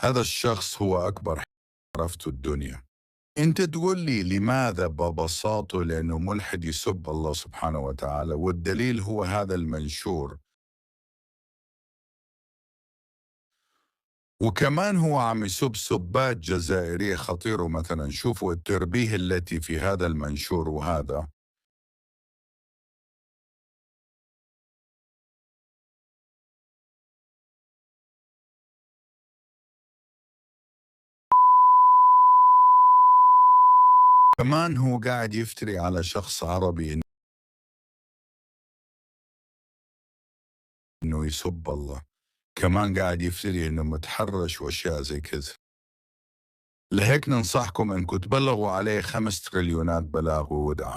هذا الشخص هو أكبر عرفته الدنيا. أنت تقول لي لماذا؟ ببساطة لأنه ملحد يسب الله سبحانه وتعالى، والدليل هو هذا المنشور. وكمان هو عم يسب سبات جزائرية خطيرة، مثلا شوفوا التربيه التي في هذا المنشور وهذا. كمان هو قاعد يفتري على شخص عربي إنه يسب الله، كمان قاعد يفتري إنه متحرش وأشياء زي كذا. لهيك ننصحكم إنكم تبلغوا عليه 5 تريليونات بلاغ وودع.